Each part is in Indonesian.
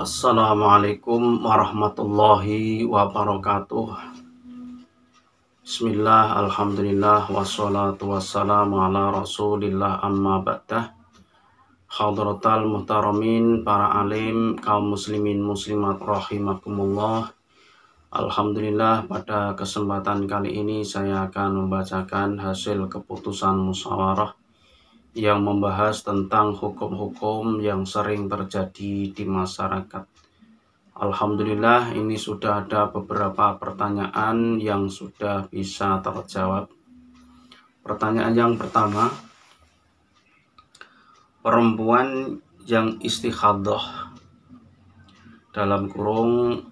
Assalamualaikum warahmatullahi wabarakatuh. Bismillah, alhamdulillah, wassalatu wassalamu ala rasulillah amma ba'dah. Hadratal muhtaramin, para alim, kaum muslimin muslimat rahimakumullah. Alhamdulillah, pada kesempatan kali ini saya akan membacakan hasil keputusan musyawarah yang membahas tentang hukum-hukum yang sering terjadi di masyarakat. Alhamdulillah, ini sudah ada beberapa pertanyaan yang sudah bisa terjawab. Pertanyaan yang pertama, perempuan yang istikhadah dalam kurung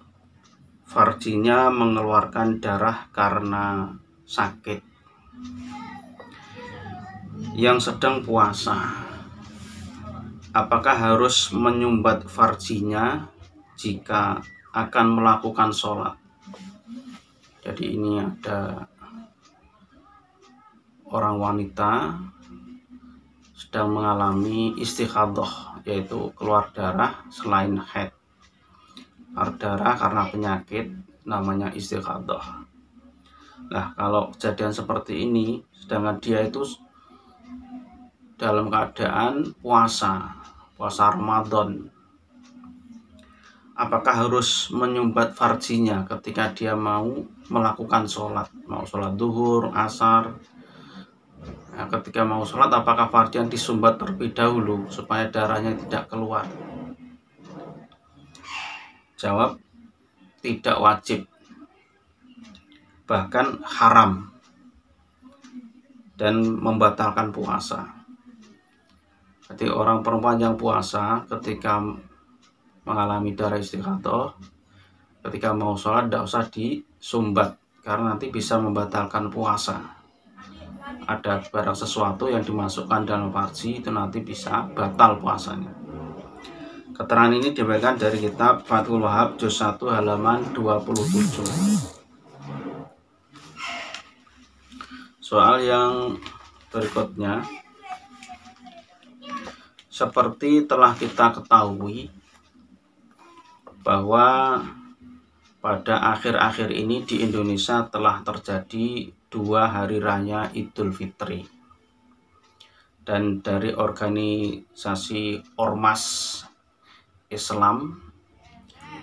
farjinya mengeluarkan darah karena sakit yang sedang puasa, apakah harus menyumbat farjinya jika akan melakukan sholat? Jadi ini ada orang wanita sedang mengalami istikhadah, yaitu keluar darah selain haid. Keluar darah karena penyakit namanya istikhadah. Nah, kalau kejadian seperti ini sedangkan dia itu dalam keadaan puasa Ramadan, apakah harus menyumbat farjinya ketika dia mau melakukan sholat, mau sholat duhur, asar? Nah, ketika mau sholat, apakah farjinya disumbat terlebih dahulu supaya darahnya tidak keluar? Jawab, tidak wajib, bahkan haram dan membatalkan puasa. Jadi orang perempuan yang puasa ketika mengalami darah istikhadah, ketika mau sholat tidak usah disumbat karena nanti bisa membatalkan puasa. Ada barang sesuatu yang dimasukkan dalam farji, itu nanti bisa batal puasanya. Keterangan ini diberikan dari kitab Fathul Wahab juz 1 halaman 27. Soal yang berikutnya, seperti telah kita ketahui bahwa pada akhir-akhir ini di Indonesia telah terjadi 2 hari raya Idul Fitri, dan dari organisasi Ormas Islam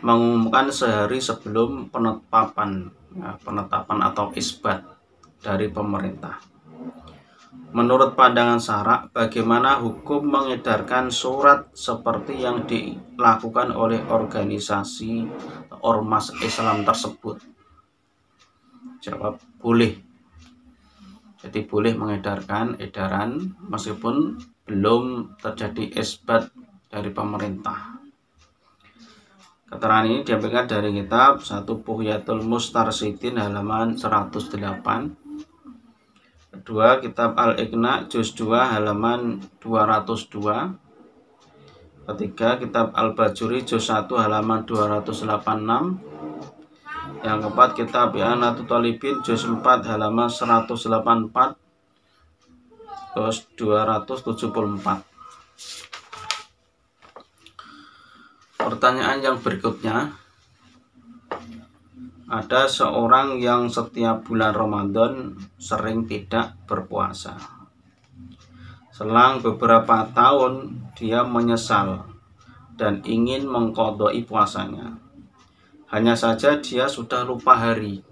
mengumumkan sehari sebelum penetapan atau isbat dari pemerintah. Menurut pandangan syara, bagaimana hukum mengedarkan surat seperti yang dilakukan oleh organisasi Ormas Islam tersebut? Jawab, boleh. Jadi boleh mengedarkan edaran meskipun belum terjadi isbat dari pemerintah. Keterangan ini diambilkan dari kitab 1 Bughyatul Mustarsyidin halaman 108. Kedua, kitab Al-Iqna juz 2 halaman 202. Ketiga, kitab Al-Bajuri juz 1 halaman 286. Yang keempat, kitab I'anatul Talibin juz 4 halaman 184 terus 274. Pertanyaan yang berikutnya, ada seorang yang setiap bulan Ramadan sering tidak berpuasa. Selang beberapa tahun dia menyesal dan ingin mengqadai puasanya. Hanya saja dia sudah lupa hari,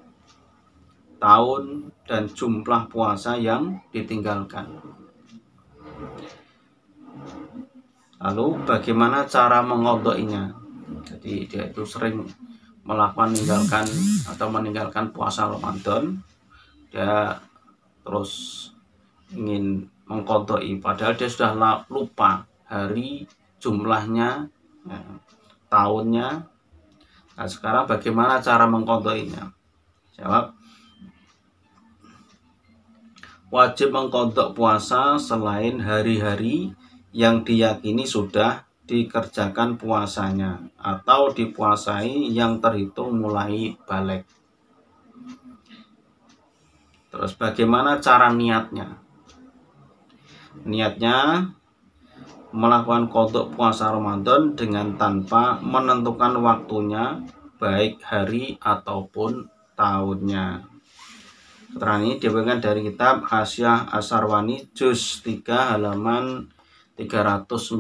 tahun, dan jumlah puasa yang ditinggalkan. Lalu bagaimana cara mengqadainya? Jadi dia itu sering meninggalkan puasa Ramadan, dia terus ingin mengqadai padahal dia sudah lupa hari, jumlahnya, tahunnya. Nah, sekarang bagaimana cara mengqadainya? Jawab, wajib mengqadha puasa selain hari-hari yang diyakini sudah dikerjakan puasanya atau dipuasai yang terhitung mulai balik. Terus bagaimana cara niatnya? Niatnya melakukan qadha puasa Ramadan dengan tanpa menentukan waktunya, baik hari ataupun tahunnya. Keterangan ini diambil dari kitab Hasyiah As-Sarwani juz 3 halaman 396,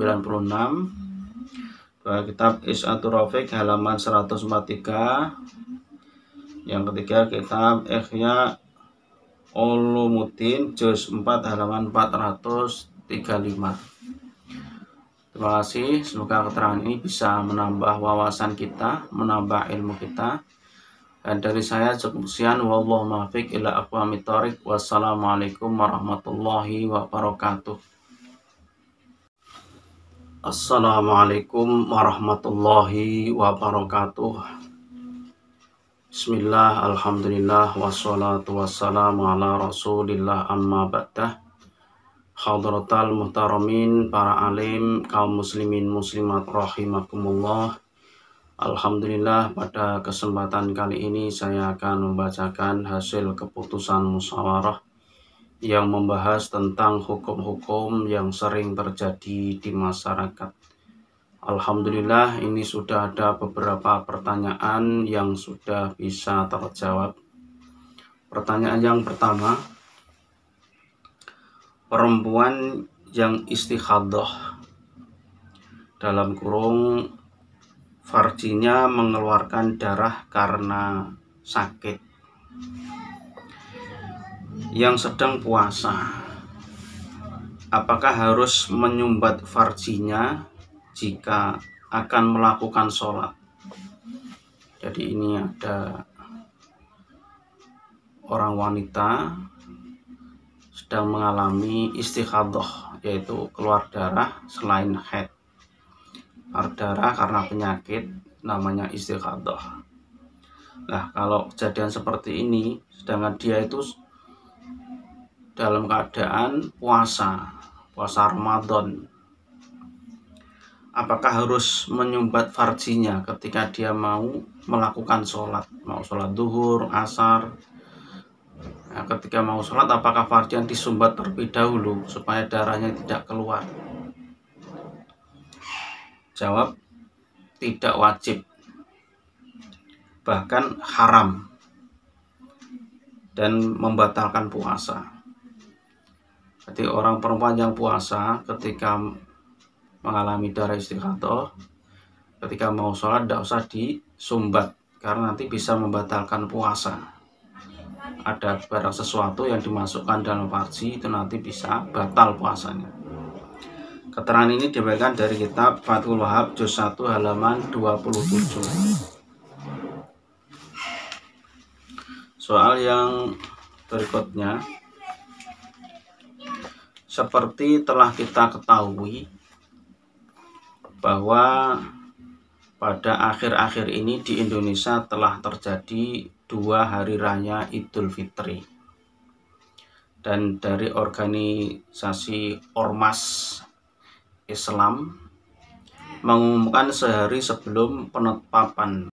kitab Is'atur Rafiq halaman 143, yang ketiga kitab Ihya Ulumuddin juz 4 halaman 435. Terima kasih, semoga keterangan ini bisa menambah wawasan kita, menambah ilmu kita. Dan dari saya cukup sekian, wallahu muwaffiq ila aqwamit thoriq. Wassalamualaikum warahmatullahi wabarakatuh. Assalamualaikum warahmatullahi wabarakatuh. Bismillah, alhamdulillah, wassalatu wassalamu ala rasulillah, amma ba'dah. Hadratal muhtaramin, para alim, kaum muslimin muslimat rahimakumullah. Alhamdulillah, pada kesempatan kali ini saya akan membacakan hasil keputusan musyawarah yang membahas tentang hukum-hukum yang sering terjadi di masyarakat. Alhamdulillah, ini sudah ada beberapa pertanyaan yang sudah bisa terjawab. Pertanyaan yang pertama, perempuan yang istikhadah dalam kurung farjinya mengeluarkan darah karena sakit yang sedang puasa, apakah harus menyumbat farjinya jika akan melakukan sholat? Jadi ini ada orang wanita sedang mengalami istikhadah, yaitu keluar darah selain haid. Darah karena penyakit namanya istikhadah. Nah, kalau kejadian seperti ini sedangkan dia itu dalam keadaan puasa Ramadan, apakah harus menyumbat farjinya ketika dia mau melakukan sholat, mau sholat duhur, asar? Nah, ketika mau sholat, apakah farjinya disumbat terlebih dahulu supaya darahnya tidak keluar? Jawab, tidak wajib, bahkan haram dan membatalkan puasa. Jadi orang perempuan yang puasa ketika mengalami darah istikhadah, ketika mau sholat tidak usah disumbat karena nanti bisa membatalkan puasa. Ada barang sesuatu yang dimasukkan dalam farji itu nanti bisa batal puasanya. Keterangan ini diberikan dari kitab Fathul Wahhab juz 1 halaman 27. Soal yang berikutnya, seperti telah kita ketahui bahwa pada akhir-akhir ini di Indonesia telah terjadi 2 hari raya Idul Fitri, dan dari organisasi Ormas Islam mengumumkan sehari sebelum penetapan